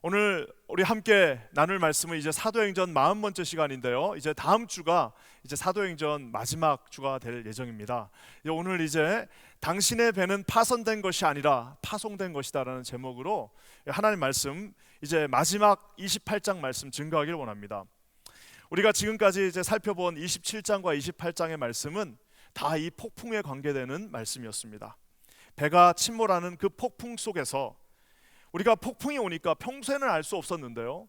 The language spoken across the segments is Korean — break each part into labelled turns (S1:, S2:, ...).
S1: 오늘 우리 함께 나눌 말씀은 이제 사도행전 40번째 시간인데요. 이제 다음 주가 이제 사도행전 마지막 주가 될 예정입니다. 오늘 이제 당신의 배는 파손된 것이 아니라 파송된 것이다라는 제목으로 하나님 말씀 이제 마지막 28장 말씀 증거하기를 원합니다. 우리가 지금까지 이제 살펴본 27장과 28장의 말씀은 다 이 폭풍에 관계되는 말씀이었습니다. 배가 침몰하는 그 폭풍 속에서 우리가 폭풍이 오니까 평소에는 알 수 없었는데요,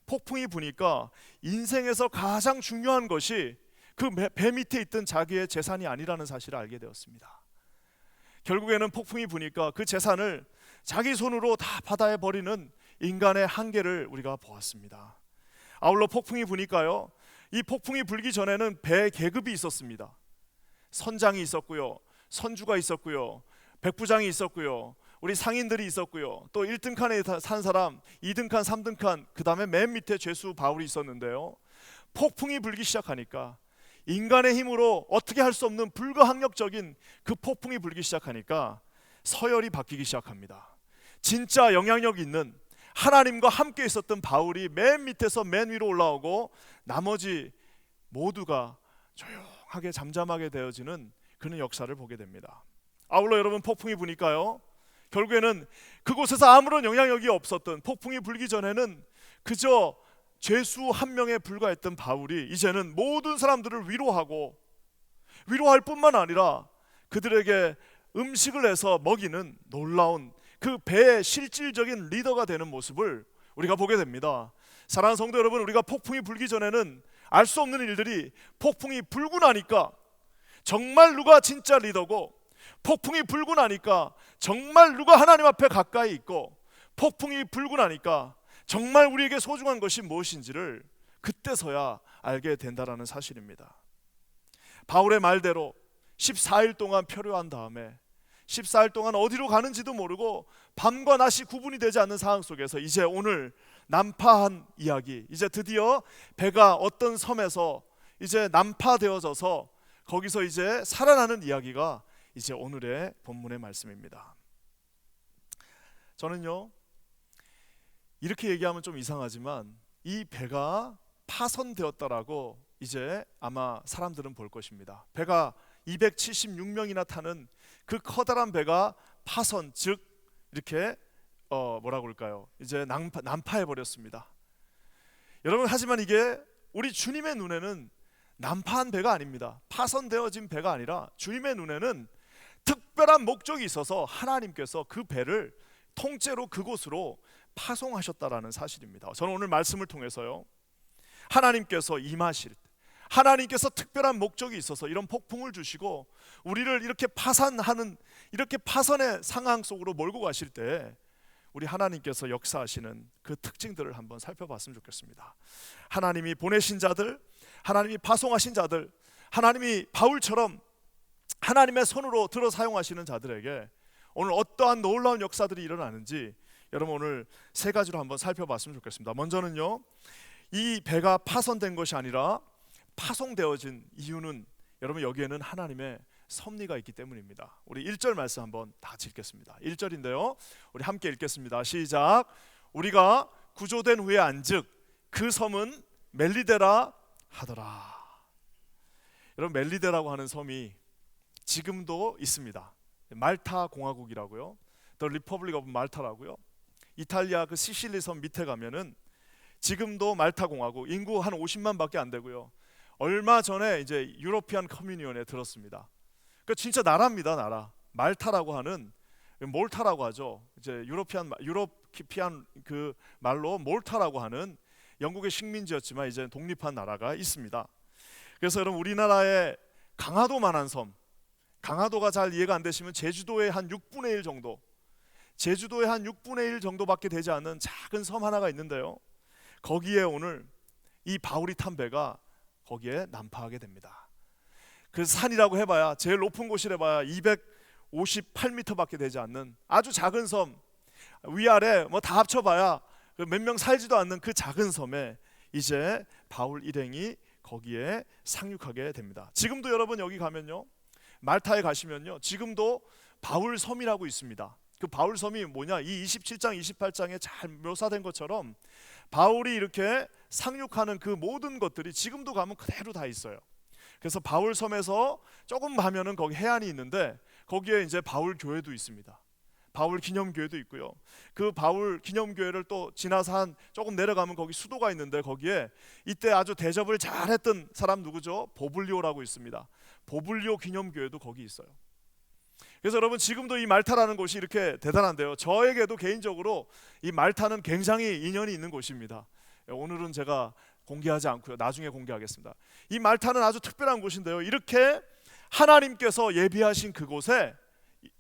S1: 폭풍이 부니까 인생에서 가장 중요한 것이 그 배 밑에 있던 자기의 재산이 아니라는 사실을 알게 되었습니다. 결국에는 폭풍이 부니까 그 재산을 자기 손으로 다 바다에 버리는 인간의 한계를 우리가 보았습니다. 아울러 폭풍이 부니까요, 이 폭풍이 불기 전에는 배 계급이 있었습니다. 선장이 있었고요, 선주가 있었고요, 백부장이 있었고요, 우리 상인들이 있었고요, 또 1등 칸에 산 사람, 2등 칸, 3등 칸, 그 다음에 맨 밑에 죄수 바울이 있었는데요, 폭풍이 불기 시작하니까 인간의 힘으로 어떻게 할 수 없는 불가항력적인 그 폭풍이 불기 시작하니까 서열이 바뀌기 시작합니다. 진짜 영향력 있는 하나님과 함께 있었던 바울이 맨 밑에서 맨 위로 올라오고 나머지 모두가 조용하게 잠잠하게 되어지는 그런 역사를 보게 됩니다. 아울러 여러분, 폭풍이 부니까요, 결국에는 그곳에서 아무런 영향력이 없었던, 폭풍이 불기 전에는 그저 죄수 한 명에 불과했던 바울이 이제는 모든 사람들을 위로하고, 위로할 뿐만 아니라 그들에게 음식을 해서 먹이는 놀라운 그 배의 실질적인 리더가 되는 모습을 우리가 보게 됩니다. 사랑하는 성도 여러분, 우리가 폭풍이 불기 전에는 알 수 없는 일들이 폭풍이 불고 나니까 정말 누가 진짜 리더고, 폭풍이 불고 나니까 정말 누가 하나님 앞에 가까이 있고, 폭풍이 불고 나니까 정말 우리에게 소중한 것이 무엇인지를 그때서야 알게 된다라는 사실입니다. 바울의 말대로 14일 동안 표류한 다음에 14일 동안 어디로 가는지도 모르고 밤과 낮이 구분이 되지 않는 상황 속에서 이제 오늘 난파한 이야기, 이제 드디어 배가 어떤 섬에서 이제 난파되어져서 거기서 이제 살아나는 이야기가 이제 오늘의 본문의 말씀입니다. 저는요, 이렇게 얘기하면 좀 이상하지만 이 배가 파손되었다라고 이제 아마 사람들은 볼 것입니다. 배가 276명이나 타는 그 커다란 배가 파손, 즉 이렇게 뭐라고 그럴까요? 이제 난파해 버렸습니다. 여러분, 하지만 이게 우리 주님의 눈에는 난파한 배가 아닙니다. 파손되어진 배가 아니라 주님의 눈에는 특별한 목적이 있어서 하나님께서 그 배를 통째로 그곳으로 파송하셨다라는 사실입니다. 저는 오늘 말씀을 통해서요, 하나님께서 임하실 때, 하나님께서 특별한 목적이 있어서 이런 폭풍을 주시고 우리를 이렇게 파산하는, 이렇게 파선의 상황 속으로 몰고 가실 때 우리 하나님께서 역사하시는 그 특징들을 한번 살펴봤으면 좋겠습니다. 하나님이 보내신 자들, 하나님이 파송하신 자들, 하나님이 바울처럼 하나님의 손으로 들어 사용하시는 자들에게 오늘 어떠한 놀라운 역사들이 일어나는지 여러분 오늘 세 가지로 한번 살펴봤으면 좋겠습니다. 먼저는요, 이 배가 파손된 것이 아니라 파송되어진 이유는 여러분 여기에는 하나님의 섭리가 있기 때문입니다. 우리 1절 말씀 한번 다 읽겠습니다. 1절인데요, 우리 함께 읽겠습니다. 시작. 우리가 구조된 후에 안즉 그 섬은 멜리데라 하더라. 여러분, 멜리데라고 하는 섬이 지금도 있습니다. 말타 공화국이라고요, The Republic of Malta라고요. 이탈리아 그 시실리 섬 밑에 가면은 지금도 말타 공화국, 인구 한 50만 밖에 안 되고요, 얼마 전에 이제 유로피안 커뮤니언에 들었습니다. 그 진짜 나라입니다, 나라. 말타라고 하는, 몰타라고 하죠. 이제 유로피안 그 말로 몰타라고 하는 영국의 식민지였지만 이제 독립한 나라가 있습니다. 그래서 여러분, 우리나라의 강화도만한 섬, 강화도가 잘 이해가 안 되시면 제주도의 한 6분의 1 정도, 제주도의 한 6분의 1 정도밖에 되지 않는 작은 섬 하나가 있는데요, 거기에 오늘 이 바울이 탄 배가 거기에 난파하게 됩니다. 그 산이라고 해봐야, 제일 높은 곳이라 해봐야 258m밖에 되지 않는 아주 작은 섬, 위아래 뭐 다 합쳐봐야 몇 명 살지도 않는 그 작은 섬에 이제 바울 일행이 거기에 상륙하게 됩니다. 지금도 여러분 여기 가면요, 말타에 가시면요, 지금도 바울 섬이라고 있습니다. 그 바울 섬이 뭐냐, 이 27장 28장에 잘 묘사된 것처럼 바울이 이렇게 상륙하는 그 모든 것들이 지금도 가면 그대로 다 있어요. 그래서 바울 섬에서 조금 가면은 거기 해안이 있는데 거기에 이제 바울 교회도 있습니다. 바울 기념교회도 있고요. 그 바울 기념교회를 또 지나서 한 조금 내려가면 거기 수도가 있는데 거기에 이때 아주 대접을 잘했던 사람 누구죠? 보블리오라고 있습니다. 보블리오 기념교회도 거기 있어요. 그래서 여러분 지금도 이 말타라는 곳이 이렇게 대단한데요. 저에게도 개인적으로 이 말타는 굉장히 인연이 있는 곳입니다. 오늘은 제가 공개하지 않고요. 나중에 공개하겠습니다. 이 말타는 아주 특별한 곳인데요. 이렇게 하나님께서 예비하신 그곳에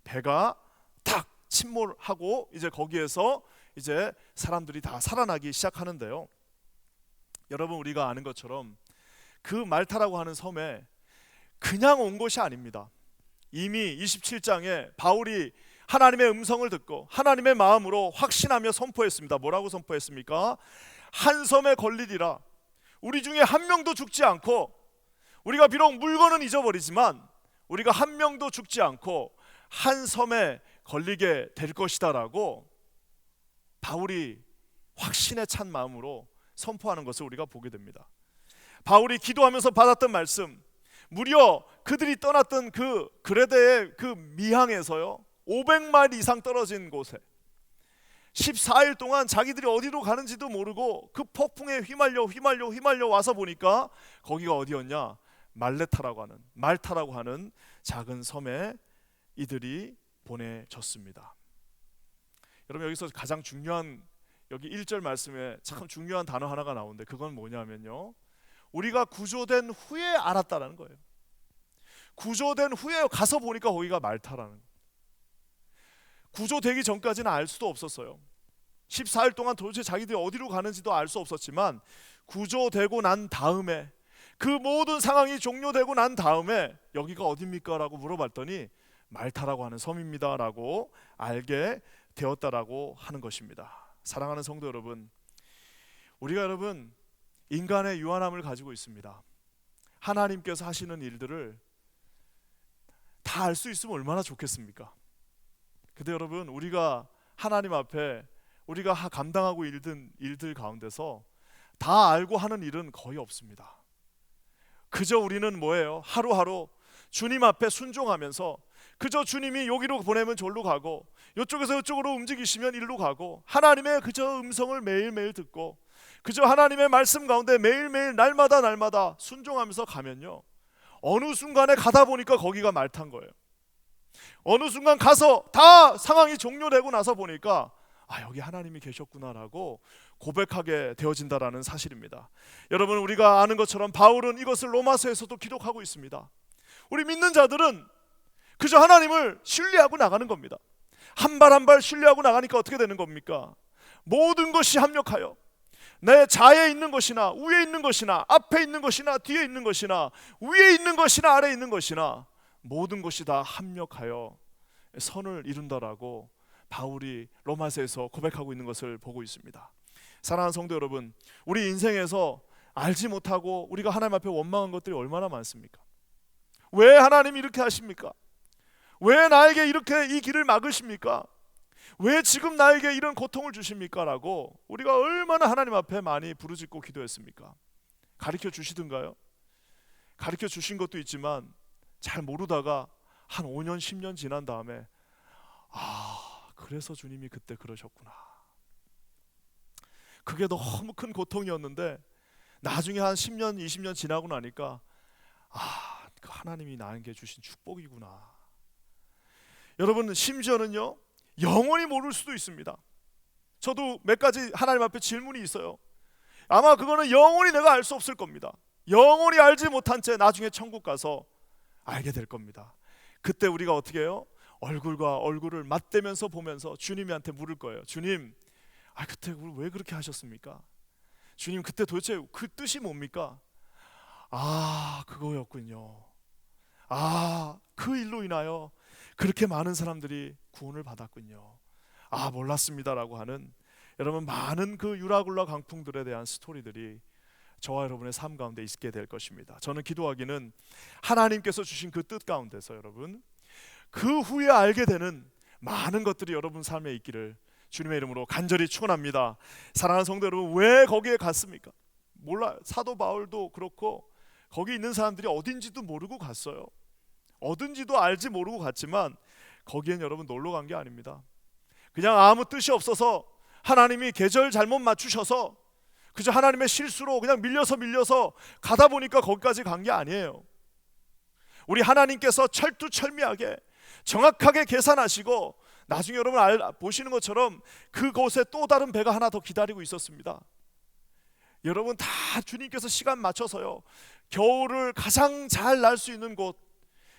S1: 배가 탁 침몰하고 이제 거기에서 이제 사람들이 다 살아나기 시작하는데요. 여러분 우리가 아는 것처럼 그 말타라고 하는 섬에 그냥 온 것이 아닙니다. 이미 27장에 바울이 하나님의 음성을 듣고 하나님의 마음으로 확신하며 선포했습니다. 뭐라고 선포했습니까? 한 섬에 걸리리라. 우리 중에 한 명도 죽지 않고, 우리가 비록 물건은 잊어버리지만 우리가 한 명도 죽지 않고 한 섬에 걸리게 될 것이다 라고 바울이 확신에 찬 마음으로 선포하는 것을 우리가 보게 됩니다. 바울이 기도하면서 받았던 말씀, 무려 그들이 떠났던 그 그레데의 그 미항에서요 500마일 이상 떨어진 곳에 14일 동안 자기들이 어디로 가는지도 모르고 그 폭풍에 휘말려 와서 보니까 거기가 어디였냐, 말타라고 하는 작은 섬에 이들이 보내졌습니다. 여러분 여기서 가장 중요한, 여기 1절 말씀에 참 중요한 단어 하나가 나오는데 그건 뭐냐면요, 우리가 구조된 후에 알았다라는 거예요. 구조된 후에 가서 보니까 거기가 말타라는 거예요. 구조되기 전까지는 알 수도 없었어요. 14일 동안 도대체 자기들이 어디로 가는지도 알 수 없었지만 구조되고 난 다음에, 그 모든 상황이 종료되고 난 다음에 여기가 어딥니까? 라고 물어봤더니 말타라고 하는 섬입니다 라고 알게 되었다라고 하는 것입니다. 사랑하는 성도 여러분, 우리가 여러분 인간의 유한함을 가지고 있습니다. 하나님께서 하시는 일들을 다 알 수 있으면 얼마나 좋겠습니까? 근데 여러분 우리가 하나님 앞에 우리가 감당하고 있는 일들 가운데서 다 알고 하는 일은 거의 없습니다. 그저 우리는 뭐예요? 하루하루 주님 앞에 순종하면서 그저 주님이 여기로 보내면 저리로 가고 이쪽에서 이쪽으로 움직이시면 일로 가고 하나님의 그저 음성을 매일매일 듣고 그저 하나님의 말씀 가운데 매일매일 날마다 순종하면서 가면요, 어느 순간에 가다 보니까 거기가 말탄 거예요. 어느 순간 가서 다 상황이 종료되고 나서 보니까 여기 하나님이 계셨구나라고 고백하게 되어진다라는 사실입니다. 여러분 우리가 아는 것처럼 바울은 이것을 로마서에서도 기록하고 있습니다. 우리 믿는 자들은 그저 하나님을 신뢰하고 나가는 겁니다. 한 발 한 발 신뢰하고 나가니까 어떻게 되는 겁니까? 모든 것이 합력하여 내 자에 있는 것이나 위에 있는 것이나 앞에 있는 것이나 뒤에 있는 것이나 위에 있는 것이나 아래에 있는 것이나 모든 것이 다 합력하여 선을 이룬다라고 바울이 로마서에서 고백하고 있는 것을 보고 있습니다. 사랑하는 성도 여러분, 우리 인생에서 알지 못하고 우리가 하나님 앞에 원망한 것들이 얼마나 많습니까? 왜 하나님이 이렇게 하십니까? 왜 나에게 이렇게 이 길을 막으십니까? 왜 지금 나에게 이런 고통을 주십니까? 라고 우리가 얼마나 하나님 앞에 많이 부르짖고 기도했습니까? 가르쳐 주시던가요? 가르쳐 주신 것도 있지만 잘 모르다가 한 5년 10년 지난 다음에 그래서 주님이 그때 그러셨구나. 그게 너무 큰 고통이었는데 나중에 한 10년 20년 지나고 나니까 그 하나님이 나에게 주신 축복이구나. 여러분 심지어는요 영원히 모를 수도 있습니다. 저도 몇 가지 하나님 앞에 질문이 있어요. 아마 그거는 영원히 내가 알 수 없을 겁니다. 영원히 알지 못한 채 나중에 천국 가서 알게 될 겁니다. 그때 우리가 어떻게 해요? 얼굴과 얼굴을 맞대면서 보면서 주님한테 물을 거예요. 주님, 그때 왜 그렇게 하셨습니까? 주님, 그때 도대체 그 뜻이 뭡니까? 그거였군요. 그 일로 인하여 그렇게 많은 사람들이 구원을 받았군요. 몰랐습니다라고 하는, 여러분 많은 그 유라굴라 강풍들에 대한 스토리들이 저와 여러분의 삶 가운데 있게 될 것입니다. 저는 기도하기는 하나님께서 주신 그 뜻 가운데서 여러분 그 후에 알게 되는 많은 것들이 여러분 삶에 있기를 주님의 이름으로 간절히 축원합니다. 사랑하는 성도 여러분, 왜 거기에 갔습니까? 몰라요. 사도 바울도 그렇고 거기 있는 사람들이 어딘지도 모르고 갔어요. 어딘지도 알지 모르고 갔지만 거기엔 여러분 놀러 간 게 아닙니다. 그냥 아무 뜻이 없어서 하나님이 계절 잘못 맞추셔서 그저 하나님의 실수로 그냥 밀려서 가다 보니까 거기까지 간 게 아니에요. 우리 하나님께서 철두철미하게 정확하게 계산하시고 나중에 여러분 보시는 것처럼 그곳에 또 다른 배가 하나 더 기다리고 있었습니다. 여러분 다 주님께서 시간 맞춰서요, 겨울을 가장 잘 날 수 있는 곳,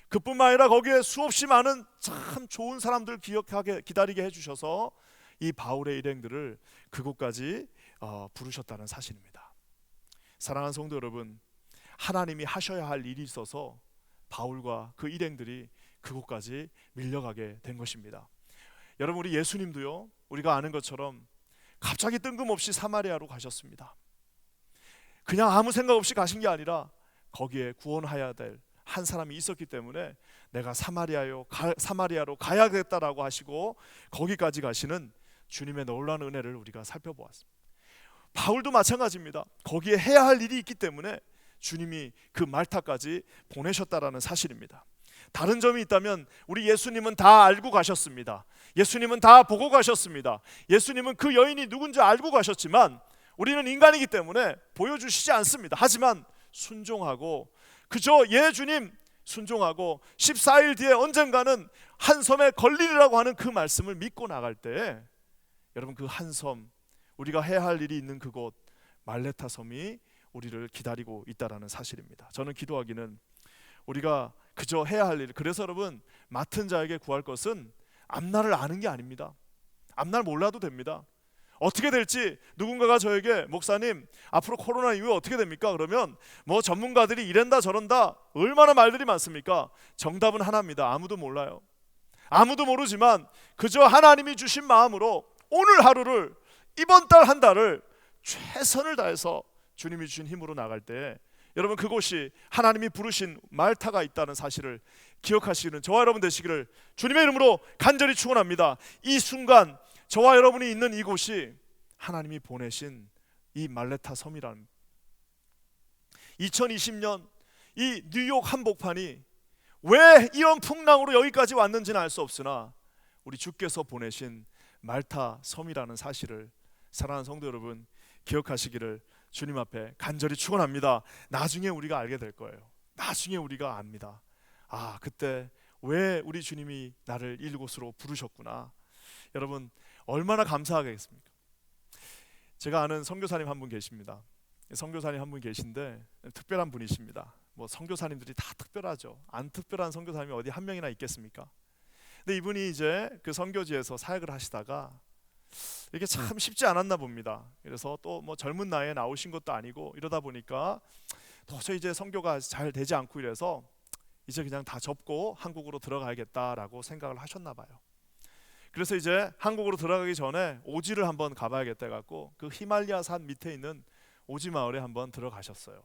S1: 그뿐만 아니라 거기에 수없이 많은 참 좋은 사람들 기다리게 해주셔서 이 바울의 일행들을 그곳까지 부르셨다는 사실입니다. 사랑하는 성도 여러분, 하나님이 하셔야 할 일이 있어서 바울과 그 일행들이 그곳까지 밀려가게 된 것입니다. 여러분, 우리 예수님도요, 우리가 아는 것처럼 갑자기 뜬금없이 사마리아로 가셨습니다. 그냥 아무 생각 없이 가신 게 아니라 거기에 구원해야 될 한 사람이 있었기 때문에 내가 사마리아로 가야겠다라고 하시고 거기까지 가시는 주님의 놀라운 은혜를 우리가 살펴보았습니다. 바울도 마찬가지입니다. 거기에 해야 할 일이 있기 때문에 주님이 그 말타까지 보내셨다라는 사실입니다. 다른 점이 있다면 우리 예수님은 다 알고 가셨습니다. 예수님은 다 보고 가셨습니다. 예수님은 그 여인이 누군지 알고 가셨지만 우리는 인간이기 때문에 보여주시지 않습니다. 하지만 순종하고 그저 예 주님 순종하고 14일 뒤에 언젠가는 한 섬에 걸리리라고 하는 그 말씀을 믿고 나갈 때 여러분 그 한 섬, 우리가 해야 할 일이 있는 그곳 말레타 섬이 우리를 기다리고 있다라는 사실입니다. 저는 기도하기는 우리가 그저 해야 할 일, 그래서 여러분 맡은 자에게 구할 것은 앞날을 아는 게 아닙니다. 앞날 몰라도 됩니다. 어떻게 될지 누군가가 저에게 목사님 앞으로 코로나 이후에 어떻게 됩니까? 그러면 뭐 전문가들이 이런다 저런다 얼마나 말들이 많습니까? 정답은 하나입니다. 아무도 몰라요. 아무도 모르지만 그저 하나님이 주신 마음으로 오늘 하루를, 이번 달 한 달을 최선을 다해서 주님이 주신 힘으로 나갈 때 여러분 그곳이 하나님이 부르신 말타가 있다는 사실을 기억하시는 저와 여러분 되시기를 주님의 이름으로 간절히 축원합니다. 이 순간 저와 여러분이 있는 이곳이 하나님이 보내신 이 말레타 섬이라는, 2020년 이 뉴욕 한복판이 왜 이런 풍랑으로 여기까지 왔는지는 알 수 없으나 우리 주께서 보내신 말타 섬이라는 사실을 사랑하는 성도 여러분 기억하시기를 주님 앞에 간절히 축원합니다. 나중에 우리가 알게 될 거예요. 나중에 우리가 압니다. 아, 그때 왜 우리 주님이 나를 이곳으로 부르셨구나. 여러분 얼마나 감사하겠습니까? 제가 아는 선교사님 한 분 계십니다. 선교사님 한 분 계신데 특별한 분이십니다. 뭐 선교사님들이 다 특별하죠. 안 특별한 선교사님이 어디 한 명이나 있겠습니까? 근데 이분이 이제 그 선교지에서 사역을 하시다가 이게 참 쉽지 않았나 봅니다. 그래서 또 뭐 젊은 나이에 나오신 것도 아니고 이러다 보니까 도저히 이제 선교가 잘 되지 않고 이래서 이제 그냥 다 접고 한국으로 들어가야겠다라고 생각을 하셨나 봐요. 그래서 이제 한국으로 들어가기 전에 오지를 한번 가봐야겠다 해갖고 그 히말리아 산 밑에 있는 오지 마을에 한번 들어가셨어요.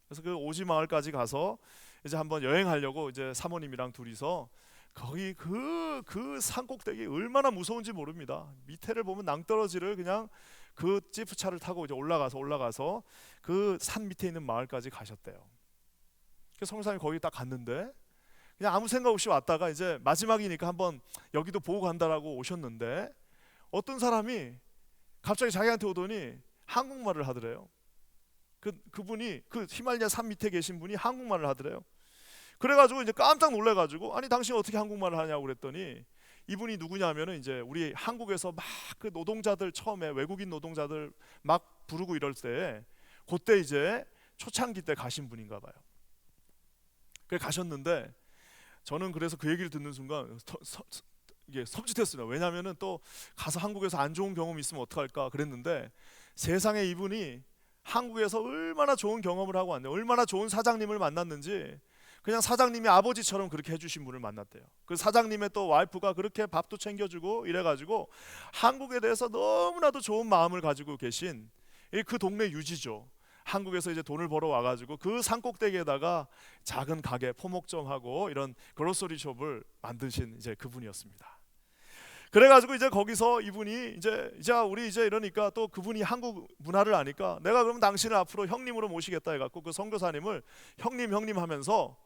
S1: 그래서 그 오지 마을까지 가서 이제 한번 여행하려고 이제 사모님이랑 둘이서 거기 그 산꼭대기 얼마나 무서운지 모릅니다. 밑에를 보면 낭떠러지를 그냥 그 지프차를 타고 이제 올라가서 그 산 밑에 있는 마을까지 가셨대요. 그래서 성사님 거기 딱 갔는데 그냥 아무 생각 없이 왔다가 이제 마지막이니까 한번 여기도 보고 간다라고 오셨는데 어떤 사람이 갑자기 자기한테 오더니 한국말을 하더래요. 그분이 그 히말리아 산 밑에 계신 분이 한국말을 하더래요. 그래가지고 이제 깜짝 놀래가지고 아니 당신 어떻게 한국말을 하냐고 그랬더니 이분이 누구냐면은 이제 우리 한국에서 막 그 노동자들 처음에 외국인 노동자들 막 부르고 이럴 때 그때 이제 초창기 때 가신 분인가 봐요. 그래 가셨는데 저는 그래서 그 얘기를 듣는 순간 이게 섬찟했습니다. 왜냐하면은 또 가서 한국에서 안 좋은 경험이 있으면 어떡할까 그랬는데 세상에 이분이 한국에서 얼마나 좋은 경험을 하고 왔는데 얼마나 좋은 사장님을 만났는지 그냥 사장님이 아버지처럼 그렇게 해주신 분을 만났대요. 그 사장님의 또 와이프가 그렇게 밥도 챙겨주고 이래가지고 한국에 대해서 너무나도 좋은 마음을 가지고 계신 그 동네 유지죠. 한국에서 이제 돈을 벌어 와가지고 그 산꼭대기에다가 작은 가게 포목점하고 이런 그로서리 숍을 만드신 이제 그분이었습니다. 그래가지고 이제 거기서 이분이 이제 우리 이제 이러니까 또 그분이 한국 문화를 아니까 내가 그럼 당신을 앞으로 형님으로 모시겠다 해갖고 그 선교사님을 형님 하면서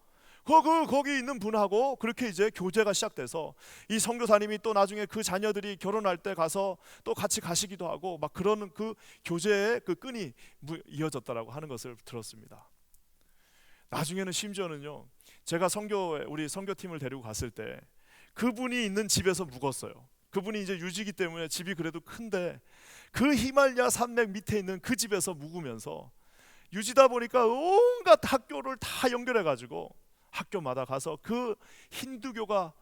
S1: 거기 있는 분하고 그렇게 이제 교제가 시작돼서 이 선교사님이 또 나중에 그 자녀들이 결혼할 때 가서 또 같이 가시기도 하고 막 그러는 그 교제의 그 끈이 이어졌다라고 하는 것을 들었습니다. 나중에는 심지어는요, 제가 우리 선교팀을 데리고 갔을 때 그분이 있는 집에서 묵었어요. 그분이 이제 유지기 때문에 집이 그래도 큰데 그 히말리아 산맥 밑에 있는 그 집에서 묵으면서 유지다 보니까 온갖 학교를 다 연결해가지고 학교마다 가서 그 힌두교가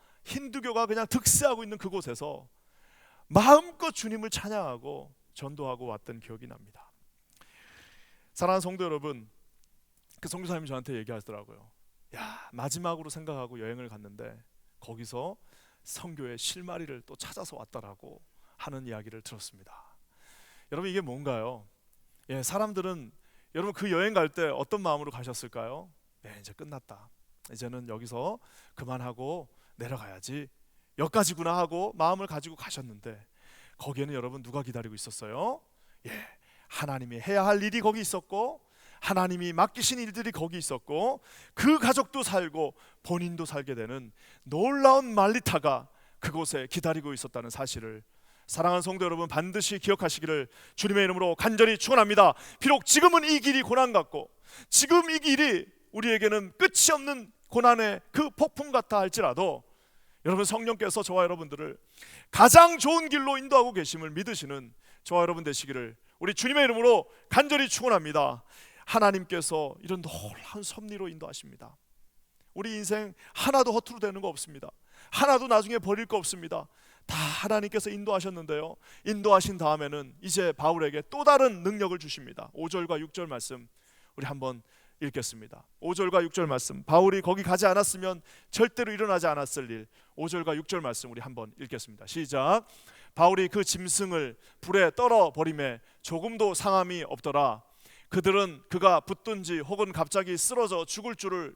S1: 그냥 득세하고 있는 그곳에서 마음껏 주님을 찬양하고 전도하고 왔던 기억이 납니다. 사랑하는 성도 여러분, 그 선교사님이 저한테 얘기하더라고요. 야, 마지막으로 생각하고 여행을 갔는데 거기서 선교의 실마리를 또 찾아서 왔다라고 하는 이야기를 들었습니다. 여러분, 이게 뭔가요? 사람들은 여러분 그 여행 갈 때 어떤 마음으로 가셨을까요? 이제 끝났다. 이제는 여기서 그만하고 내려가야지. 여기까지구나 하고 마음을 가지고 가셨는데 거기에는 여러분 누가 기다리고 있었어요? 하나님이 해야 할 일이 거기 있었고 하나님이 맡기신 일들이 거기 있었고 그 가족도 살고 본인도 살게 되는 놀라운 말리타가 그곳에 기다리고 있었다는 사실을 사랑하는 성도 여러분, 반드시 기억하시기를 주님의 이름으로 간절히 축원합니다. 비록 지금은 이 길이 고난 같고 지금 이 길이 우리에게는 끝이 없는 고난의 그 폭풍 같아 할지라도 여러분, 성령께서 저와 여러분들을 가장 좋은 길로 인도하고 계심을 믿으시는 저와 여러분 되시기를 우리 주님의 이름으로 간절히 축원합니다. 하나님께서 이런 놀라운 섭리로 인도하십니다. 우리 인생 하나도 허투루 되는 거 없습니다. 하나도 나중에 버릴 거 없습니다. 다 하나님께서 인도하셨는데요, 인도하신 다음에는 이제 바울에게 또 다른 능력을 주십니다. 5절과 6절 말씀 우리 한번 읽겠습니다. 5절과 6절 말씀, 바울이 거기 가지 않았으면 절대로 일어나지 않았을 일, 5절과 6절 말씀 우리 한번 읽겠습니다. 시작. 바울이 그 짐승을 불에 떨어 버림에 조금도 상함이 없더라. 그들은 그가 붙든지 혹은 갑자기 쓰러져 죽을 줄을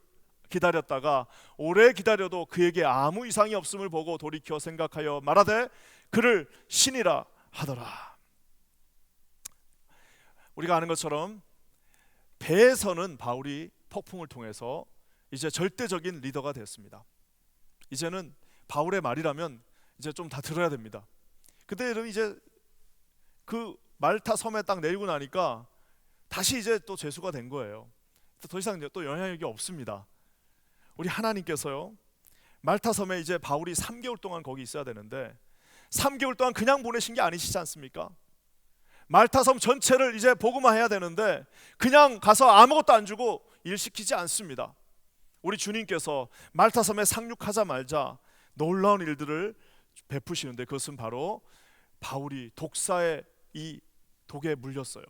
S1: 기다렸다가 오래 기다려도 그에게 아무 이상이 없음을 보고 돌이켜 생각하여 말하되 그를 신이라 하더라. 우리가 아는 것처럼 배에서는 바울이 폭풍을 통해서 이제 절대적인 리더가 됐습니다. 이제는 바울의 말이라면 이제 좀 다 들어야 됩니다. 근데 여러분, 이제 그 말타 섬에 딱 내리고 나니까 다시 이제 또 죄수가 된 거예요. 더 이상 또 영향력이 없습니다. 우리 하나님께서요, 말타 섬에 이제 바울이 3개월 동안 거기 있어야 되는데 3개월 동안 그냥 보내신 게 아니시지 않습니까? 말타 섬 전체를 이제 복음화해야 되는데 그냥 가서 아무것도 안 주고 일 시키지 않습니다. 우리 주님께서 말타 섬에 상륙하자마자 놀라운 일들을 베푸시는데 그것은 바로 바울이 독사의 이 독에 물렸어요.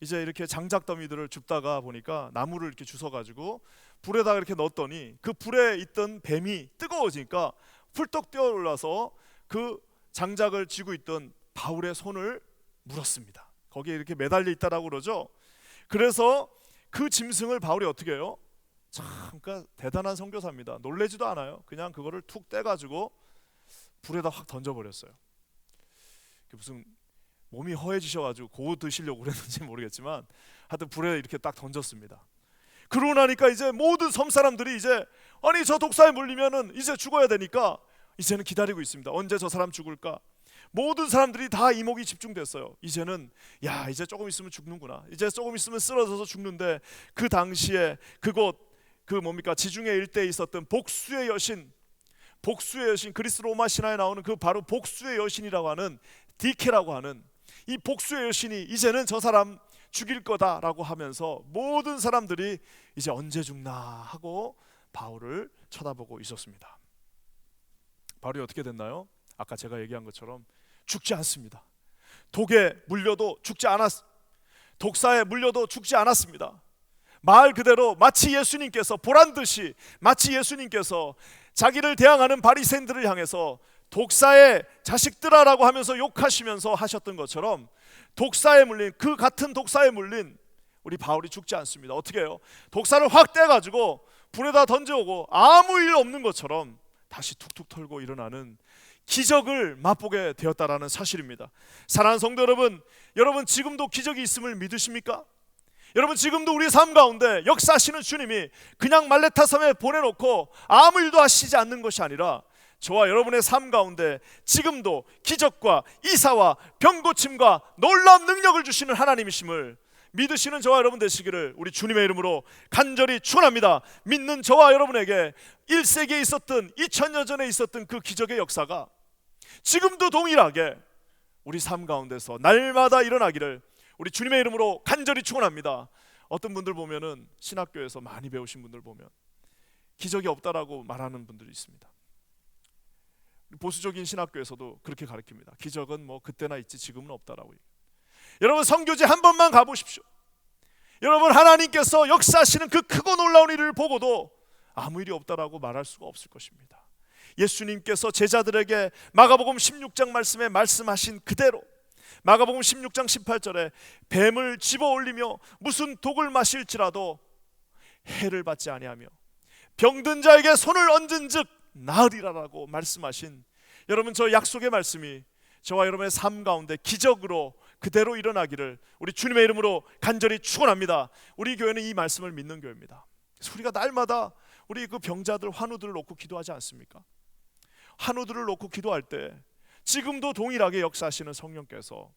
S1: 이제 이렇게 장작더미들을 줍다가 보니까 나무를 이렇게 주워가지고 불에다가 이렇게 넣었더니 그 불에 있던 뱀이 뜨거워지니까 훌떡 뛰어올라서 그 장작을 쥐고 있던 바울의 손을 물었습니다. 거기에 이렇게 매달려 있다라고 그러죠. 그래서 그 짐승을 바울이 어떻게 해요? 참, 그러니까 대단한 선교사입니다. 놀래지도 않아요. 그냥 그거를 툭 떼가지고 불에다 확 던져버렸어요. 무슨 몸이 허해지셔가지고 그거 드시려고 그랬는지 모르겠지만 하여튼 불에 이렇게 딱 던졌습니다. 그러고 나니까 이제 모든 섬 사람들이 이제 아니 저 독사에 물리면은 이제 죽어야 되니까 이제는 기다리고 있습니다. 언제 저 사람 죽을까? 모든 사람들이 다 이목이 집중됐어요. 이제는 야, 이제 조금 있으면 죽는구나. 이제 조금 있으면 쓰러져서 죽는데 그 당시에 그곳 그 뭡니까 지중해 일대에 있었던 복수의 여신 그리스 로마 신화에 나오는 그 바로 복수의 여신이라고 하는 디케라고 하는 이 복수의 여신이 이제는 저 사람 죽일 거다라고 하면서 모든 사람들이 이제 언제 죽나 하고 바울을 쳐다보고 있었습니다. 바울이 어떻게 됐나요? 아까 제가 얘기한 것처럼 죽지 않습니다. 독에 물려도 죽지 독사에 물려도 죽지 않았습니다. 말 그대로 마치 예수님께서 보란듯이 마치 예수님께서 자기를 대항하는 바리새인들을 향해서 독사의 자식들아라고 하면서 욕하시면서 하셨던 것처럼 독사에 물린 그 같은 독사에 물린 우리 바울이 죽지 않습니다. 어떻게 해요? 독사를 확 떼가지고 불에다 던져오고 아무 일 없는 것처럼 다시 툭툭 털고 일어나는 기적을 맛보게 되었다라는 사실입니다. 사랑하는 성도 여러분, 여러분 지금도 기적이 있음을 믿으십니까? 여러분 지금도 우리 삶 가운데 역사하시는 주님이 그냥 말레타 섬에 보내놓고 아무 일도 하시지 않는 것이 아니라 저와 여러분의 삶 가운데 지금도 기적과 이사와 병고침과 놀라운 능력을 주시는 하나님이심을 믿으시는 저와 여러분 되시기를 우리 주님의 이름으로 간절히 축원합니다. 믿는 저와 여러분에게 1세기에 있었던 2000년 전에 있었던 그 기적의 역사가 지금도 동일하게 우리 삶 가운데서 날마다 일어나기를 우리 주님의 이름으로 간절히 축원합니다. 어떤 분들 보면은 신학교에서 많이 배우신 분들 보면 기적이 없다라고 말하는 분들이 있습니다. 보수적인 신학교에서도 그렇게 가르칩니다. 기적은 뭐 그때나 있지 지금은 없다라고. 여러분 선교지 한 번만 가보십시오. 여러분 하나님께서 역사하시는 그 크고 놀라운 일을 보고도 아무 일이 없다라고 말할 수가 없을 것입니다. 예수님께서 제자들에게 마가복음 16장 말씀에 말씀하신 그대로 마가복음 16장 18절에 뱀을 집어 올리며 무슨 독을 마실지라도 해를 받지 아니하며 병든 자에게 손을 얹은즉 나으리라라고 말씀하신 여러분 저 약속의 말씀이 저와 여러분의 삶 가운데 기적으로 그대로 일어나기를 우리 주님의 이름으로 간절히 축원합니다. 우리 교회는 이 말씀을 믿는 교회입니다. 그래서 우리가 날마다 우리 그 병자들 환우들을 놓고 기도하지 않습니까? 환우들을 놓고 기도할 때 지금도 동일하게 역사하시는 성령께서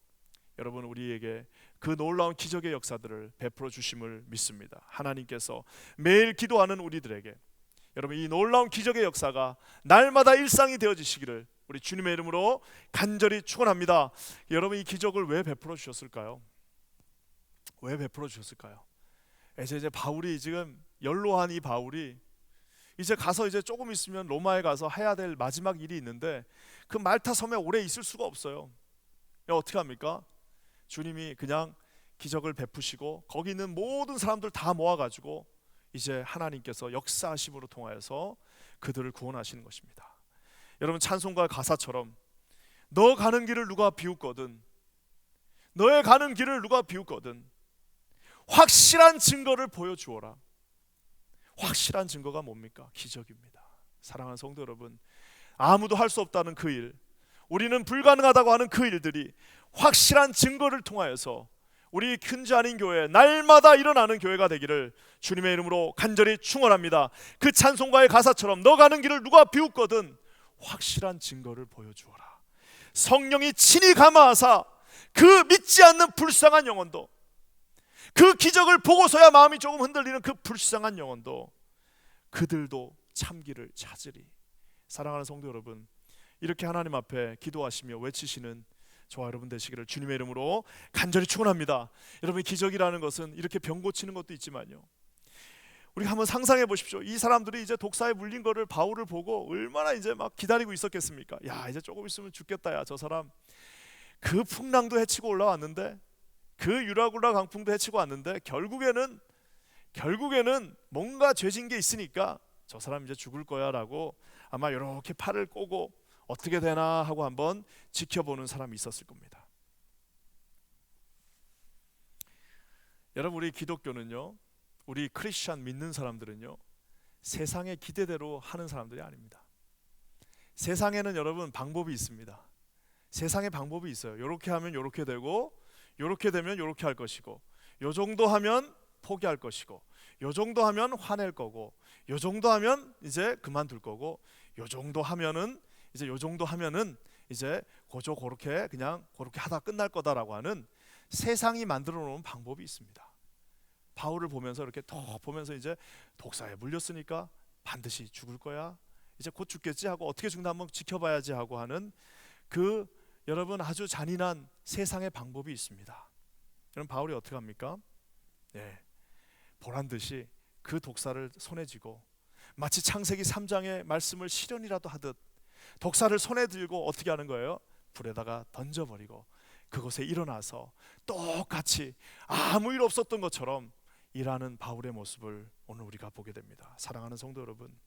S1: 여러분 우리에게 그 놀라운 기적의 역사들을 베풀어 주심을 믿습니다. 하나님께서 매일 기도하는 우리들에게 여러분 이 놀라운 기적의 역사가 날마다 일상이 되어지시기를 우리 주님의 이름으로 간절히 축원합니다. 여러분 이 기적을 왜 베풀어 주셨을까요? 왜 베풀어 주셨을까요? 이제 바울이 지금 연로한 이 바울이 이제 가서 이제 조금 있으면 로마에 가서 해야 될 마지막 일이 있는데 그 말타 섬에 오래 있을 수가 없어요. 어떻게 합니까? 주님이 그냥 기적을 베푸시고 거기 있는 모든 사람들 다 모아가지고 이제 하나님께서 역사하심으로 통하여서 그들을 구원하시는 것입니다. 여러분 찬송가 가사처럼 너 가는 길을 누가 비웃거든 너의 가는 길을 누가 비웃거든 확실한 증거를 보여주어라. 확실한 증거가 뭡니까? 기적입니다. 사랑하는 성도 여러분, 아무도 할 수 없다는 그 일, 우리는 불가능하다고 하는 그 일들이 확실한 증거를 통하여서 우리 큰지 아닌 교회 날마다 일어나는 교회가 되기를 주님의 이름으로 간절히 축원합니다. 그 찬송가의 가사처럼 너 가는 길을 누가 비웃거든 확실한 증거를 보여주어라. 성령이 친히 감화하사 그 믿지 않는 불쌍한 영혼도 그 기적을 보고서야 마음이 조금 흔들리는 그 불쌍한 영혼도 그들도 참기를 찾으리. 사랑하는 성도 여러분, 이렇게 하나님 앞에 기도하시며 외치시는 저와 여러분 되시기를 주님의 이름으로 간절히 축원합니다. 여러분 기적이라는 것은 이렇게 병 고치는 것도 있지만요, 우리 한번 상상해 보십시오. 이 사람들이 이제 독사에 물린 거를 바울을 보고 얼마나 이제 막 기다리고 있었겠습니까? 야 이제 조금 있으면 죽겠다. 야 저 사람 그 풍랑도 헤치고 올라왔는데 그 유라굴라 강풍도 헤치고 왔는데 결국에는 뭔가 죄진 게 있으니까 저 사람 이제 죽을 거야 라고 아마 이렇게 팔을 꼬고 어떻게 되나 하고 한번 지켜보는 사람이 있었을 겁니다. 여러분 우리 기독교는요, 우리 크리스찬 믿는 사람들은요 세상의 기대대로 하는 사람들이 아닙니다. 세상에는 여러분 방법이 있습니다. 세상에 방법이 있어요. 이렇게 하면 이렇게 되고 이렇게 되면 이렇게 할 것이고 요 정도 하면 포기할 것이고 요 정도 하면 화낼 거고 요 정도 하면 이제 그만둘 거고 요 정도 하면은 이제 고조 그렇게 그냥 그렇게 하다 끝날 거다라고 하는 세상이 만들어 놓은 방법이 있습니다. 바울을 보면서 이렇게 더 보면서 이제 독사에 물렸으니까 반드시 죽을 거야. 이제 곧 죽겠지 하고 어떻게 죽나 한번 지켜봐야지 하고 하는 그 여러분 아주 잔인한 세상의 방법이 있습니다. 그럼 바울이 어떻게 합니까? 보란 듯이 그 독사를 손에 쥐고 마치 창세기 3장의 말씀을 실현이라도 하듯 독사를 손에 들고 어떻게 하는 거예요? 불에다가 던져버리고 그곳에 일어나서 똑같이 아무 일 없었던 것처럼 일하는 바울의 모습을 오늘 우리가 보게 됩니다. 사랑하는 성도 여러분,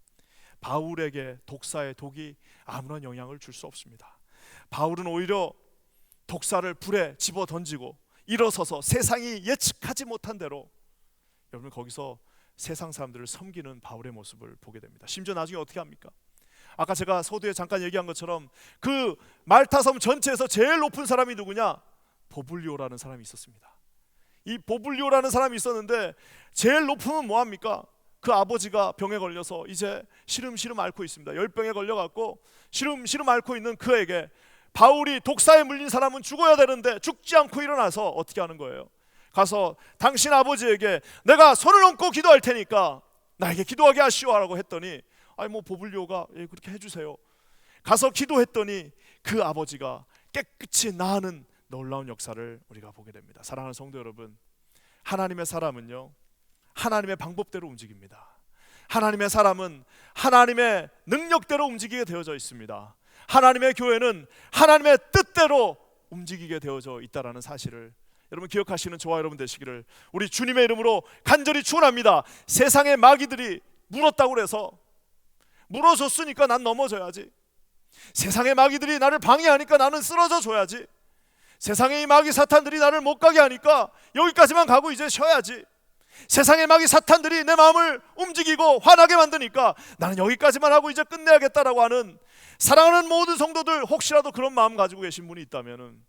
S1: 바울에게 독사의 독이 아무런 영향을 줄 수 없습니다. 바울은 오히려 독사를 불에 집어 던지고 일어서서 세상이 예측하지 못한 대로 여러분 거기서 세상 사람들을 섬기는 바울의 모습을 보게 됩니다. 심지어 나중에 어떻게 합니까? 아까 제가 서두에 잠깐 얘기한 것처럼 그 말타섬 전체에서 제일 높은 사람이 누구냐? 보블리오라는 사람이 있었습니다. 이 보블리오라는 사람이 있었는데 제일 높으면 뭐합니까? 그 아버지가 병에 걸려서 이제 시름시름 앓고 있습니다. 열병에 걸려갖고 시름시름 앓고 있는 그에게 바울이 독사에 물린 사람은 죽어야 되는데 죽지 않고 일어나서 어떻게 하는 거예요? 가서 당신 아버지에게 내가 손을 얹고 기도할 테니까 나에게 기도하게 하시오라고 했더니 아니 뭐 보블리오가 예, 그렇게 해주세요. 가서 기도했더니 그 아버지가 깨끗이 나는 놀라운 역사를 우리가 보게 됩니다. 사랑하는 성도 여러분, 하나님의 사람은요 하나님의 방법대로 움직입니다. 하나님의 사람은 하나님의 능력대로 움직이게 되어져 있습니다. 하나님의 교회는 하나님의 뜻대로 움직이게 되어져 있다는 사실을 여러분 기억하시는 저와 여러분 되시기를 우리 주님의 이름으로 간절히 축원합니다. 세상의 마귀들이 물었다고 그래서 물어줬으니까 난 넘어져야지. 세상의 마귀들이 나를 방해하니까 나는 쓰러져 줘야지. 세상의 이 마귀 사탄들이 나를 못 가게 하니까 여기까지만 가고 이제 쉬어야지. 세상의 마귀 사탄들이 내 마음을 움직이고 화나게 만드니까 나는 여기까지만 하고 이제 끝내야겠다라고 하는 사랑하는 모든 성도들, 혹시라도 그런 마음 가지고 계신 분이 있다면은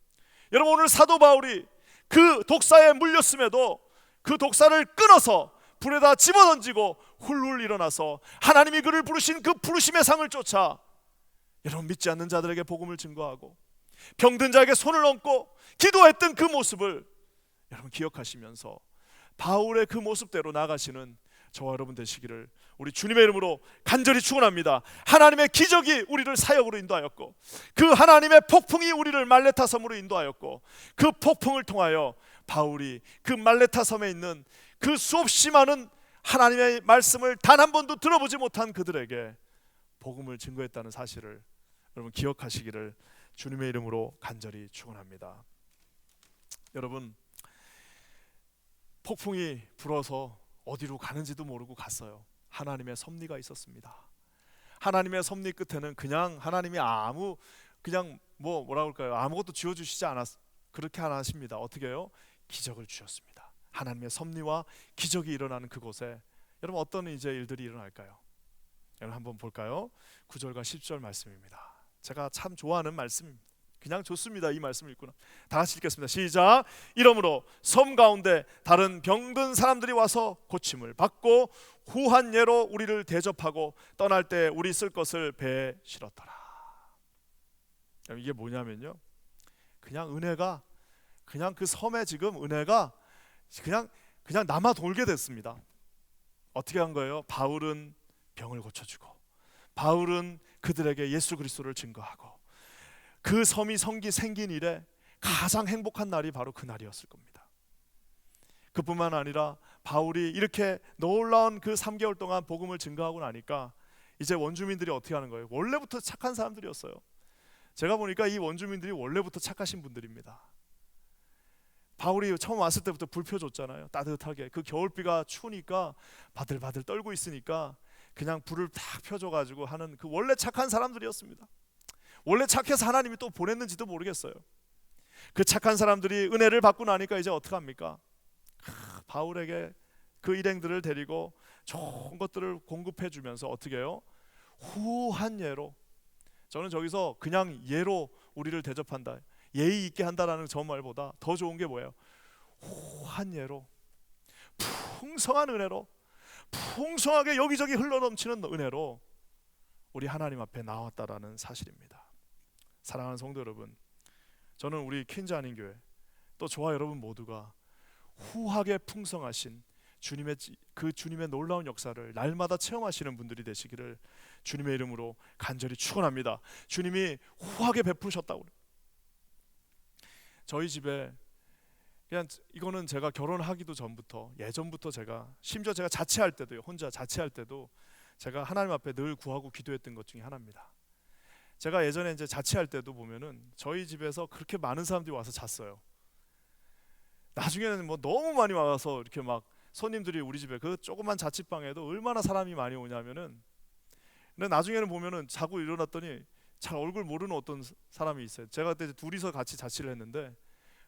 S1: 여러분 오늘 사도 바울이 그 독사에 물렸음에도 그 독사를 끊어서 불에다 집어던지고 훌훌 일어나서 하나님이 그를 부르신 그 부르심의 상을 쫓아 여러분 믿지 않는 자들에게 복음을 증거하고 병든 자에게 손을 얹고 기도했던 그 모습을 여러분 기억하시면서 바울의 그 모습대로 나가시는 저와 여러분 되시기를 우리 주님의 이름으로 간절히 축원합니다. 하나님의 기적이 우리를 사역으로 인도하였고 그 하나님의 폭풍이 우리를 말레타 섬으로 인도하였고 그 폭풍을 통하여 바울이 그 말레타 섬에 있는 그 수없이 많은 하나님의 말씀을 단 한 번도 들어보지 못한 그들에게 복음을 증거했다는 사실을 여러분 기억하시기를 주님의 이름으로 간절히 축원합니다. 여러분 폭풍이 불어서 어디로 가는지도 모르고 갔어요. 하나님의 섭리가 있었습니다. 하나님의 섭리 끝에는 그냥 하나님이 그냥 뭐라 그럴까요? 아무것도 지어주시지 그렇게 안 하십니다. 어떻게 해요? 기적을 주셨습니다. 하나님의 섭리와 기적이 일어나는 그곳에 여러분 어떤 이제 일들이 일어날까요? 여러분 한번 볼까요? 9절과 10절 말씀입니다. 제가 참 좋아하는 말씀입니다. 그냥 좋습니다. 이 말씀을 읽고는 다 같이 읽겠습니다. 시작. 이러므로 섬 가운데 다른 병든 사람들이 와서 고침을 받고 후한 예로 우리를 대접하고 떠날 때 우리 쓸 것을 배에 실었더라. 이게 뭐냐면요, 그냥 은혜가 그냥 그 섬에 지금 은혜가 그냥 남아 돌게 됐습니다. 어떻게 한 거예요? 바울은 병을 고쳐주고 바울은 그들에게 예수 그리스도를 증거하고 그 섬이 생긴 이래 가장 행복한 날이 바로 그 날이었을 겁니다. 그뿐만 아니라 바울이 이렇게 놀라운 그 3개월 동안 복음을 증거하고 나니까 이제 원주민들이 어떻게 하는 거예요? 원래부터 착한 사람들이었어요. 제가 보니까 이 원주민들이 원래부터 착하신 분들입니다. 바울이 처음 왔을 때부터 불 펴줬잖아요. 따뜻하게. 그 겨울비가 추우니까 바들바들 떨고 있으니까 그냥 불을 탁 펴줘가지고 하는 그 원래 착한 사람들이었습니다. 원래 착해서 하나님이 또 보냈는지도 모르겠어요. 그 착한 사람들이 은혜를 받고 나니까 이제 어떡합니까? 바울에게 그 일행들을 데리고 좋은 것들을 공급해 주면서 어떻게 해요? 후한 예로. 저는 저기서 그냥 예로 우리를 대접한다, 예의 있게 한다라는 저 말보다 더 좋은 게 뭐예요? 후한 예로, 풍성한 은혜로, 풍성하게 여기저기 흘러넘치는 은혜로 우리 하나님 앞에 나왔다라는 사실입니다. 사랑하는 성도 여러분, 저는 우리 퀸즈 한인교회 또 저와 여러분 모두가 후하게 풍성하신 주님의 놀라운 역사를 날마다 체험하시는 분들이 되시기를 주님의 이름으로 간절히 축원합니다. 주님이 후하게 베푸셨다고. 저희 집에 그냥 이거는 제가 결혼하기도 전부터 예전부터 심지어 제가 자취할 때도요, 혼자 자취할 때도 제가 하나님 앞에 늘 구하고 기도했던 것 중에 하나입니다. 제가 예전에 이제 자취할 때도 보면은 저희 집에서 그렇게 많은 사람들이 와서 잤어요. 나중에는 뭐 너무 많이 와서 이렇게 막 손님들이 우리 집에 그 조그만 자취방에도 얼마나 사람이 많이 오냐면은, 근데 나중에는 보면은 자고 일어났더니 잘 얼굴 모르는 어떤 사람이 있어요. 제가 그때 둘이서 같이 자취를 했는데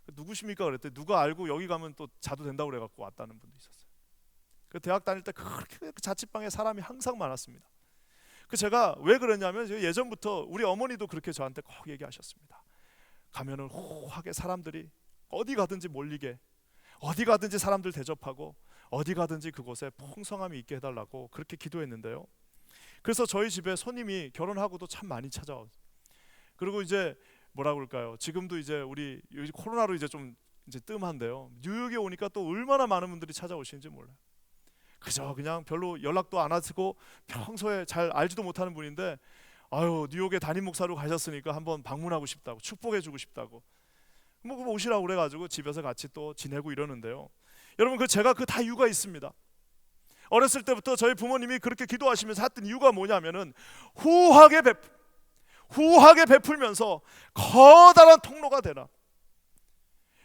S1: 누구십니까 그랬더니 누가 알고 여기 가면 또 자도 된다고 그래갖고 왔다는 분도 있었어요. 그 대학 다닐 때 그렇게 자취방에 사람이 항상 많았습니다. 제가 왜 그러냐면 예전부터 우리 어머니도 그렇게 저한테 꼭 얘기하셨습니다. 가면은 호하게 사람들이 어디 가든지 몰리게, 어디 가든지 사람들 대접하고, 어디 가든지 그곳에 풍성함이 있게 해달라고 그렇게 기도했는데요. 그래서 저희 집에 손님이 결혼하고도 참 많이 찾아와요. 그리고 이제 뭐라 그럴까요? 지금도 이제 우리 코로나로 이제 좀 이제 뜸한데요. 뉴욕에 오니까 또 얼마나 많은 분들이 찾아오시는지 몰라요. 그저 그냥 별로 연락도 안 하시고 평소에 잘 알지도 못하는 분인데, 아유 뉴욕에 담임 목사로 가셨으니까 한번 방문하고 싶다고, 축복해주고 싶다고, 뭐 오시라고 그래가지고 집에서 같이 또 지내고 이러는데요. 여러분 제가 다 이유가 있습니다. 어렸을 때부터 저희 부모님이 그렇게 기도하시면서 했던 이유가 뭐냐면은 후하게 베풀면서 커다란 통로가 되라.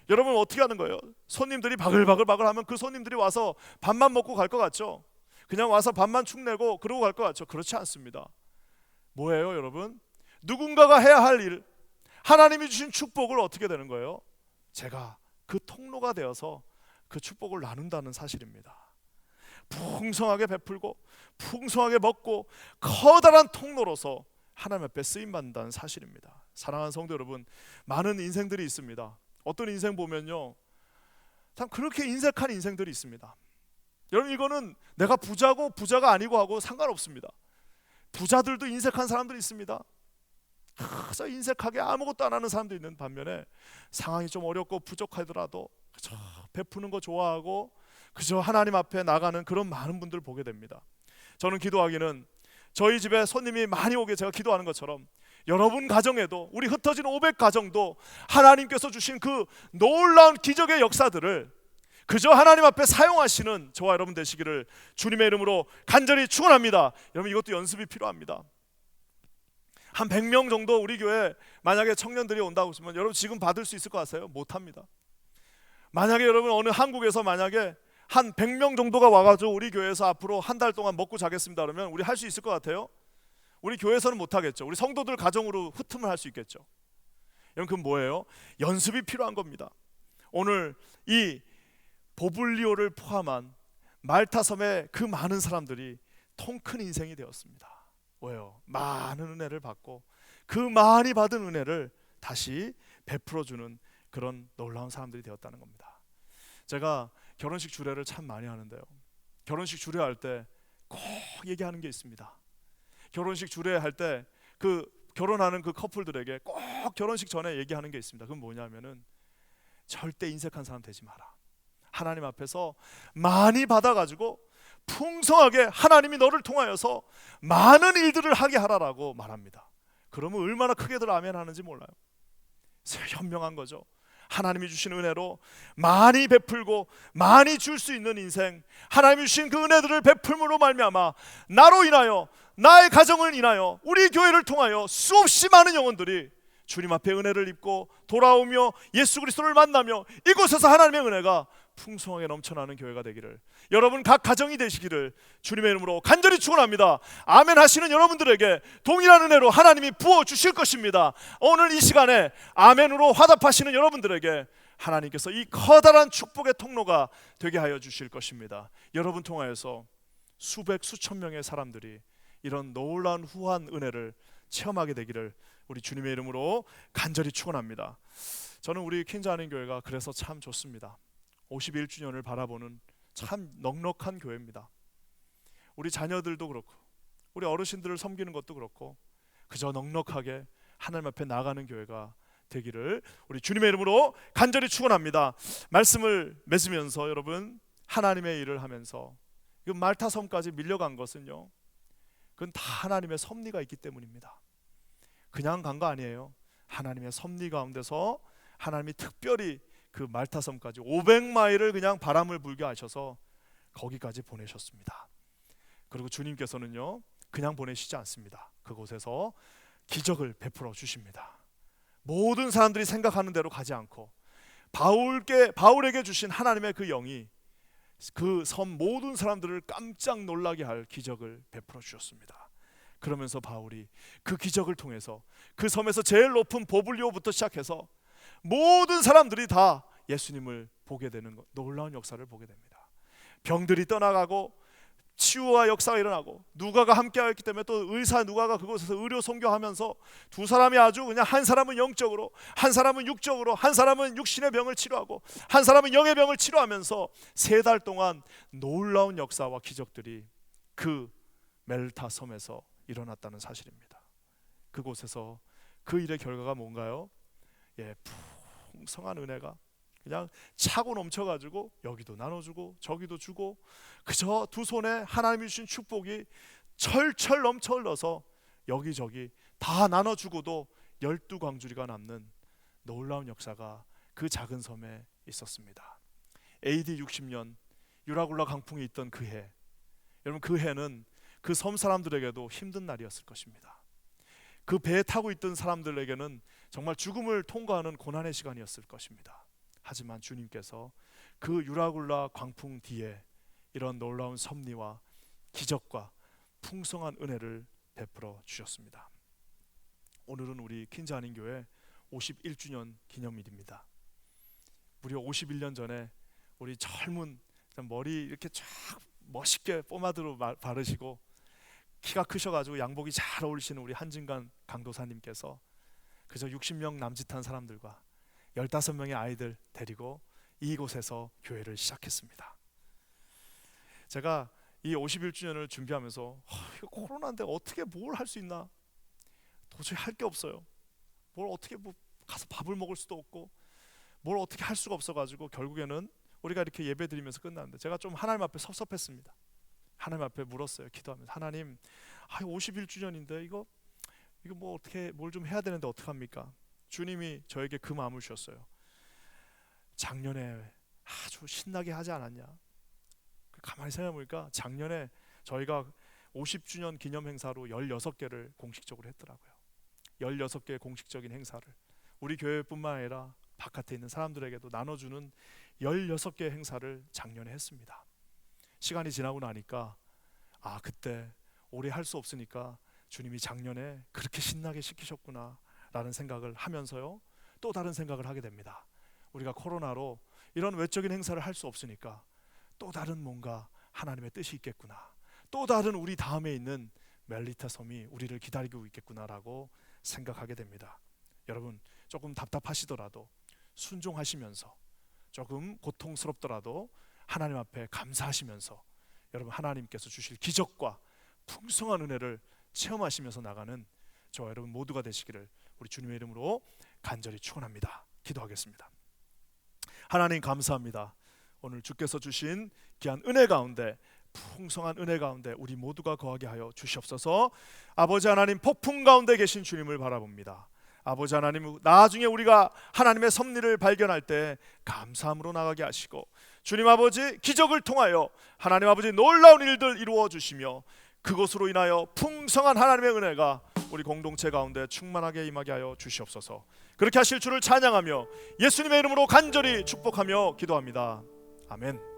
S1: 여러분 어떻게 하는 거예요? 손님들이 바글바글 하면 그 손님들이 와서 밥만 먹고 갈 것 같죠? 그냥 와서 밥만 축내고 그러고 갈 것 같죠? 그렇지 않습니다. 뭐예요 여러분? 누군가가 해야 할 일, 하나님이 주신 축복을 어떻게 되는 거예요? 제가 그 통로가 되어서 그 축복을 나눈다는 사실입니다. 풍성하게 베풀고 풍성하게 먹고 커다란 통로로서 하나님 앞에 쓰임받는다는 사실입니다. 사랑하는 성도 여러분, 많은 인생들이 있습니다. 어떤 인생 보면요, 참 그렇게 인색한 인생들이 있습니다. 여러분 이거는 내가 부자고 부자가 아니고 하고 상관없습니다. 부자들도 인색한 사람들이 있습니다. 그저 인색하게 아무것도 안 하는 사람도 있는 반면에 상황이 좀 어렵고 부족하더라도 그저 베푸는 거 좋아하고 그저 하나님 앞에 나가는 그런 많은 분들 보게 됩니다. 저는 기도하기는 저희 집에 손님이 많이 오게 제가 기도하는 것처럼 여러분 가정에도, 우리 흩어진 500가정도 하나님께서 주신 그 놀라운 기적의 역사들을 그저 하나님 앞에 사용하시는 저와 여러분 되시기를 주님의 이름으로 간절히 축원합니다. 여러분 이것도 연습이 필요합니다. 한 100명 정도 우리 교회 만약에 청년들이 온다고 하시면 여러분 지금 받을 수 있을 것 같아요? 못합니다. 만약에 여러분 어느 한국에서 만약에 한 100명 정도가 와가지고 우리 교회에서 앞으로 한 달 동안 먹고 자겠습니다 그러면 우리 할 수 있을 것 같아요? 우리 교회에서는 못하겠죠. 우리 성도들 가정으로 흩음을 할 수 있겠죠. 여러분 그건 뭐예요? 연습이 필요한 겁니다. 오늘 이 보블리오를 포함한 말타 섬의 그 많은 사람들이 통큰 인생이 되었습니다. 왜요? 많은 은혜를 받고 그 많이 받은 은혜를 다시 베풀어주는 그런 놀라운 사람들이 되었다는 겁니다. 제가 결혼식 주례를 참 많이 하는데요, 결혼식 주례할 때 꼭 얘기하는 게 있습니다. 결혼식 주례할 때 그 결혼하는 그 커플들에게 꼭 결혼식 전에 얘기하는 게 있습니다. 그건 뭐냐면은 절대 인색한 사람 되지 마라. 하나님 앞에서 많이 받아가지고 풍성하게 하나님이 너를 통하여서 많은 일들을 하게 하라라고 말합니다. 그러면 얼마나 크게들 아멘 하는지 몰라요. 현명한 거죠. 하나님이 주신 은혜로 많이 베풀고 많이 줄 수 있는 인생, 하나님이 주신 그 은혜들을 베풀므로 말미암아 나로 인하여, 나의 가정을 인하여, 우리 교회를 통하여 수없이 많은 영혼들이 주님 앞에 은혜를 입고 돌아오며 예수 그리스도를 만나며 이곳에서 하나님의 은혜가 풍성하게 넘쳐나는 교회가 되기를, 여러분 각 가정이 되시기를 주님의 이름으로 간절히 축원합니다. 아멘 하시는 여러분들에게 동일한 은혜로 하나님이 부어주실 것입니다. 오늘 이 시간에 아멘으로 화답하시는 여러분들에게 하나님께서 이 커다란 축복의 통로가 되게 하여 주실 것입니다. 여러분 통하여서 수백 수천 명의 사람들이 이런 놀라운 후한 은혜를 체험하게 되기를 우리 주님의 이름으로 간절히 축원합니다. 저는 우리 퀸즈하는 교회가 그래서 참 좋습니다. 51주년을 바라보는 참 넉넉한 교회입니다. 우리 자녀들도 그렇고 우리 어르신들을 섬기는 것도 그렇고 그저 넉넉하게 하나님 앞에 나가는 교회가 되기를 우리 주님의 이름으로 간절히 축원합니다. 말씀을 맺으면서 여러분, 하나님의 일을 하면서 그 말타 섬까지 밀려간 것은요, 그건 다 하나님의 섭리가 있기 때문입니다. 그냥 간 거 아니에요. 하나님의 섭리 가운데서 하나님이 특별히 그 말타 섬까지 500마일을 그냥 바람을 불게 하셔서 거기까지 보내셨습니다. 그리고 주님께서는요 그냥 보내시지 않습니다. 그곳에서 기적을 베풀어 주십니다. 모든 사람들이 생각하는 대로 가지 않고 바울에게 주신 하나님의 그 영이 그 섬 모든 사람들을 깜짝 놀라게 할 기적을 베풀어 주셨습니다. 그러면서 바울이 그 기적을 통해서 그 섬에서 제일 높은 보블리오부터 시작해서 모든 사람들이 다 예수님을 보게 되는 것, 놀라운 역사를 보게 됩니다. 병들이 떠나가고 치유와 역사가 일어나고, 누가가 함께하였기 때문에 또 의사 누가가 그곳에서 의료 선교하면서 두 사람이 아주 그냥, 한 사람은 영적으로, 한 사람은 육적으로, 한 사람은 육신의 병을 치료하고 한 사람은 영의 병을 치료하면서 3달 동안 놀라운 역사와 기적들이 그 멜타 섬에서 일어났다는 사실입니다. 그곳에서 그 일의 결과가 뭔가요? 풍성한 은혜가 그냥 차고 넘쳐가지고 여기도 나눠주고 저기도 주고, 그저 두 손에 하나님이 주신 축복이 철철 넘쳐 흘러서 여기저기 다 나눠주고도 12광주리가 남는 놀라운 역사가 그 작은 섬에 있었습니다. AD 60년 유라굴라 강풍이 있던 그 해, 여러분 그 해는 그 섬 사람들에게도 힘든 날이었을 것입니다. 그 배에 타고 있던 사람들에게는 정말 죽음을 통과하는 고난의 시간이었을 것입니다. 하지만 주님께서 그 유라굴라 광풍 뒤에 이런 놀라운 섭리와 기적과 풍성한 은혜를 베풀어 주셨습니다. 오늘은 우리 퀸즈아닌 교회 51주년 기념일입니다. 무려 51년 전에 우리 젊은, 머리 이렇게 쫙 멋있게 포마드로 바르시고 키가 크셔가지고 양복이 잘 어울리시는 우리 한진관 강도사님께서 그저 60명 남짓한 사람들과 15명의 아이들 데리고 이곳에서 교회를 시작했습니다. 제가 이 51주년을 준비하면서 이거 코로나인데 어떻게 뭘 할 수 있나, 도저히 할 게 없어요. 뭘 어떻게 가서 밥을 먹을 수도 없고 뭘 어떻게 할 수가 없어가지고 결국에는 우리가 이렇게 예배 드리면서 끝났는데, 제가 좀 하나님 앞에 섭섭했습니다. 하나님 앞에 물었어요. 기도하면서, 하나님 51주년인데 이거 뭐 어떻게 뭘 좀 해야 되는데 어떡합니까? 주님이 저에게 그 마음을 주셨어요. 작년에 아주 신나게 하지 않았냐? 가만히 생각해보니까 작년에 저희가 50주년 기념 행사로 16개를 공식적으로 했더라고요. 16개의 공식적인 행사를 우리 교회뿐만 아니라 바깥에 있는 사람들에게도 나눠주는 16개의 행사를 작년에 했습니다. 시간이 지나고 나니까 그때 올해 할 수 없으니까 주님이 작년에 그렇게 신나게 시키셨구나 라는 생각을 하면서요, 또 다른 생각을 하게 됩니다. 우리가 코로나로 이런 외적인 행사를 할 수 없으니까 또 다른 뭔가 하나님의 뜻이 있겠구나, 또 다른 우리 다음에 있는 멜리타 섬이 우리를 기다리고 있겠구나라고 생각하게 됩니다. 여러분 조금 답답하시더라도 순종하시면서, 조금 고통스럽더라도 하나님 앞에 감사하시면서 여러분 하나님께서 주실 기적과 풍성한 은혜를 체험하시면서 나가는 저와 여러분 모두가 되시기를 우리 주님의 이름으로 간절히 축원합니다. 기도하겠습니다. 하나님 감사합니다. 오늘 주께서 주신 귀한 은혜 가운데, 풍성한 은혜 가운데 우리 모두가 거하게 하여 주시옵소서. 아버지 하나님, 폭풍 가운데 계신 주님을 바라봅니다. 아버지 하나님, 나중에 우리가 하나님의 섭리를 발견할 때 감사함으로 나가게 하시고, 주님 아버지 기적을 통하여 하나님 아버지 놀라운 일들 이루어 주시며, 그것으로 인하여 풍성한 하나님의 은혜가 우리 공동체 가운데 충만하게 임하게 하여 주시옵소서. 그렇게 하실 주를 찬양하며 예수님의 이름으로 간절히 축복하며 기도합니다. 아멘.